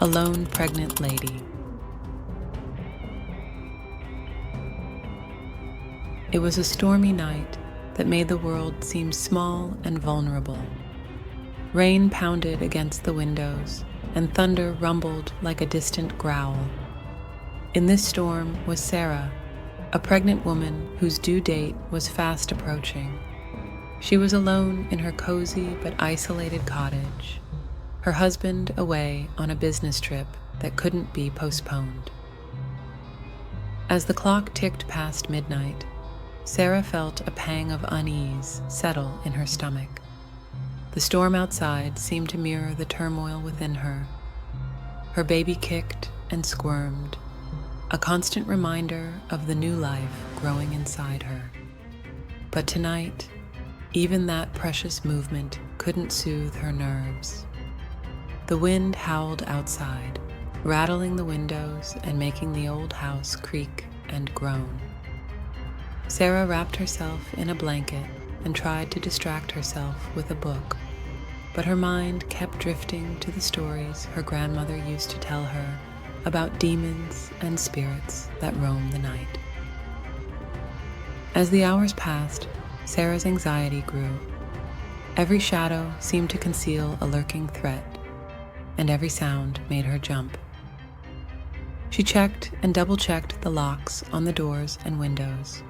A lone pregnant lady. It was a stormy night that made the world seem small and vulnerable. Rain pounded against the windows, and thunder rumbled like a distant growl. In this storm was Sarah, a pregnant woman whose due date was fast approaching. She was alone in her cozy but isolated cottage, her husband away on a business trip that couldn't be postponed. As the clock ticked past midnight, Sarah felt a pang of unease settle in her stomach. The storm outside seemed to mirror the turmoil within her. Her baby kicked and squirmed, a constant reminder of the new life growing inside her. But tonight, even that precious movement couldn't soothe her nerves. The wind howled outside, rattling the windows and making the old house creak and groan. Sarah wrapped herself in a blanket and tried to distract herself with a book, but her mind kept drifting to the stories her grandmother used to tell her about demons and spirits that roam the night. As the hours passed, Sarah's anxiety grew. Every shadow seemed to conceal a lurking threat, and every sound made her jump. She checked and double-checked the locks on the doors and windows,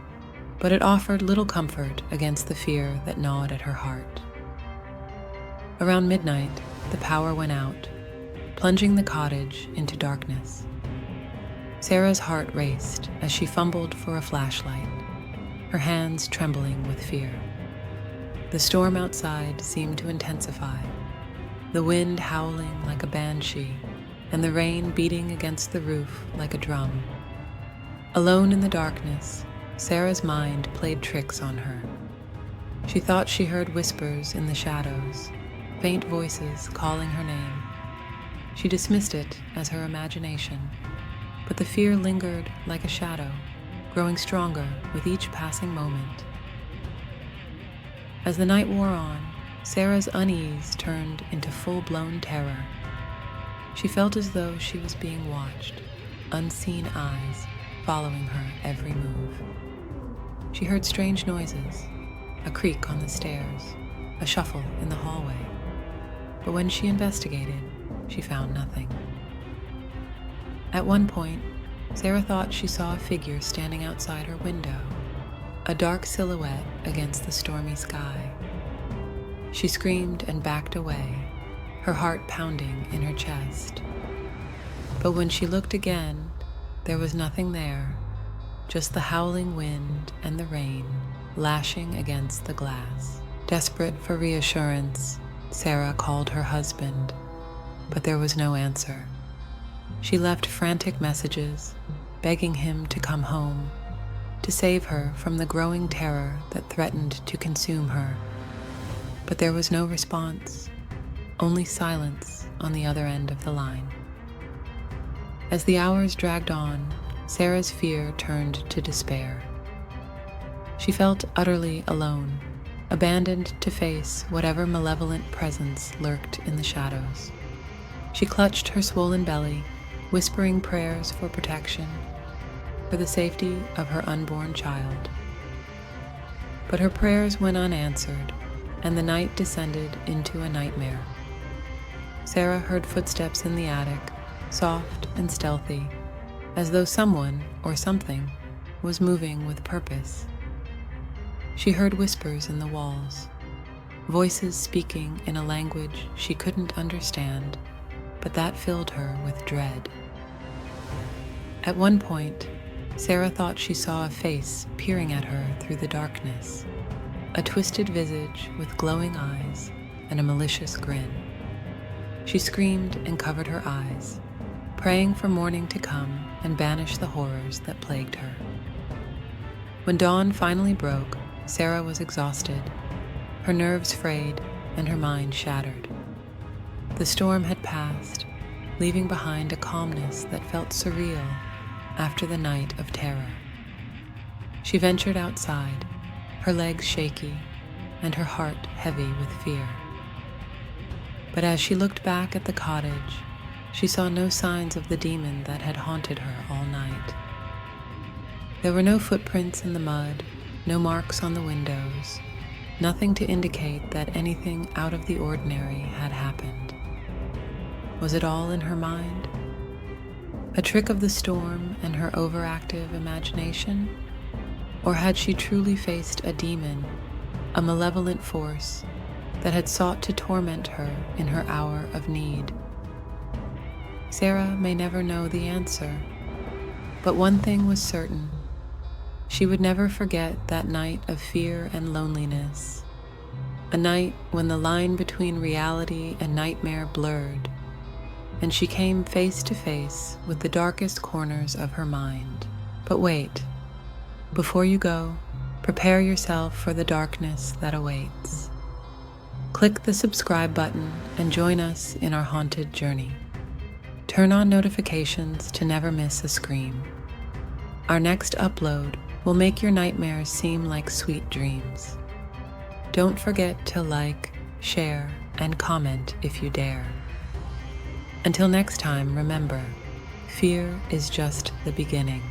but it offered little comfort against the fear that gnawed at her heart. Around midnight, the power went out, plunging the cottage into darkness. Sarah's heart raced as she fumbled for a flashlight, her hands trembling with fear. The storm outside seemed to intensify, the wind howling like a banshee, and the rain beating against the roof like a drum. Alone in the darkness, Sarah's mind played tricks on her. She thought she heard whispers in the shadows, faint voices calling her name. She dismissed it as her imagination, but the fear lingered like a shadow, growing stronger with each passing moment. As the night wore on, Sarah's unease turned into full-blown terror. She felt as though she was being watched, unseen eyes following her every move. She heard strange noises, a creak on the stairs, a shuffle in the hallway. But when she investigated, she found nothing. At one point, Sarah thought she saw a figure standing outside her window, a dark silhouette against the stormy sky. She screamed and backed away, her heart pounding in her chest. But when she looked again, there was nothing there, just the howling wind and the rain lashing against the glass. Desperate for reassurance, Sarah called her husband, but there was no answer. She left frantic messages, begging him to come home, to save her from the growing terror that threatened to consume her. But there was no response, only silence on the other end of the line. As the hours dragged on, Sarah's fear turned to despair. She felt utterly alone, abandoned to face whatever malevolent presence lurked in the shadows. She clutched her swollen belly, whispering prayers for protection, for the safety of her unborn child. But her prayers went unanswered, and the night descended into a nightmare. Sarah heard footsteps in the attic, soft and stealthy, as though someone or something was moving with purpose. She heard whispers in the walls, voices speaking in a language she couldn't understand, but that filled her with dread. At one point, Sarah thought she saw a face peering at her through the darkness, a twisted visage with glowing eyes and a malicious grin. She screamed and covered her eyes, praying for morning to come and banish the horrors that plagued her. When dawn finally broke, Sarah was exhausted, her nerves frayed and her mind shattered. The storm had passed, leaving behind a calmness that felt surreal after the night of terror. She ventured outside, her legs shaky and her heart heavy with fear. But as she looked back at the cottage, she saw no signs of the demon that had haunted her all night. There were no footprints in the mud, no marks on the windows, nothing to indicate that anything out of the ordinary had happened. Was it all in her mind? A trick of the storm and her overactive imagination? Or had she truly faced a demon, a malevolent force that had sought to torment her in her hour of need? Sarah may never know the answer, but one thing was certain. She would never forget that night of fear and loneliness, a night when the line between reality and nightmare blurred, and she came face to face with the darkest corners of her mind. But wait, before you go, prepare yourself for the darkness that awaits. Click the subscribe button and join us in our haunted journey. Turn on notifications to never miss a scream. Our next upload will make your nightmares seem like sweet dreams. Don't forget to like, share, and comment if you dare. Until next time, remember, fear is just the beginning.